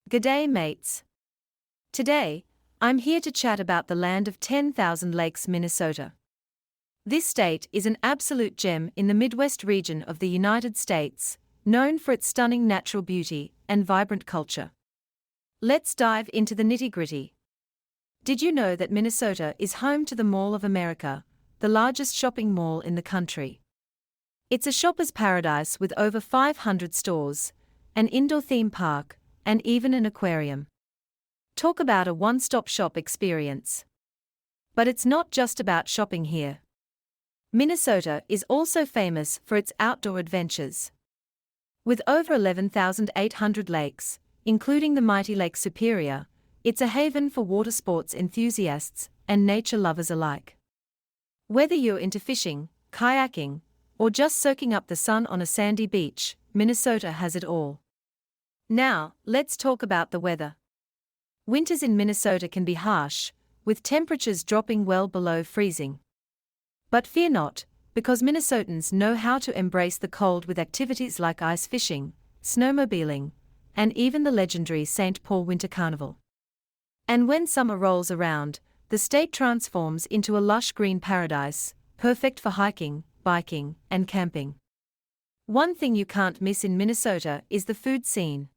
G'day mates. Today, I'm here to chat about the land of 10,000 lakes, Minnesota. This state is an absolute gem in the Midwest region of the United States, known for its stunning natural beauty and vibrant culture. Let's dive into the nitty-gritty. Did you know that Minnesota is home to the Mall of America, the largest shopping mall in the country? It's a shopper's paradise with over 500 stores, an indoor theme park, and even an aquarium. Talk about a one-stop shop experience. But it's not just about shopping here. Minnesota is also famous for its outdoor adventures. With over 11,800 lakes, including the mighty Lake Superior, it's a haven for water sports enthusiasts and nature lovers alike. Whether you're into fishing, kayaking, or just soaking up the sun on a sandy beach, Minnesota has it all. Now, let's talk about the weather. Winters in Minnesota can be harsh, with temperatures dropping well below freezing. But fear not, because Minnesotans know how to embrace the cold with activities like ice fishing, snowmobiling, and even the legendary St. Paul Winter Carnival. And when summer rolls around, the state transforms into a lush green paradise, perfect for hiking, biking, and camping. One thing you can't miss in Minnesota is the food scene.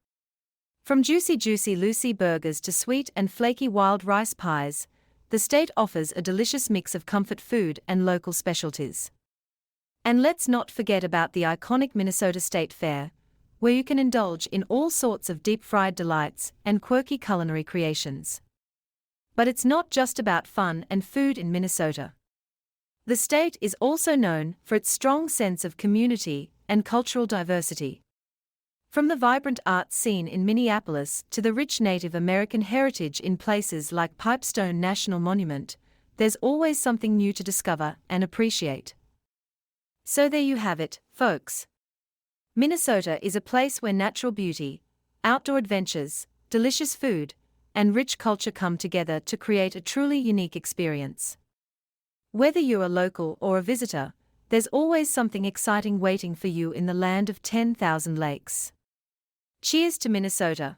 From juicy Lucy burgers to sweet and flaky wild rice pies, the state offers a delicious mix of comfort food and local specialties. And let's not forget about the iconic Minnesota State Fair, where you can indulge in all sorts of deep-fried delights and quirky culinary creations. But it's not just about fun and food in Minnesota. The state is also known for its strong sense of community and cultural diversity. From the vibrant arts scene in Minneapolis to the rich Native American heritage in places like Pipestone National Monument, there's always something new to discover and appreciate. So there you have it, folks. Minnesota is a place where natural beauty, outdoor adventures, delicious food, and rich culture come together to create a truly unique experience. Whether you're a local or a visitor, there's always something exciting waiting for you in the land of 10,000 lakes. Cheers to Minnesota!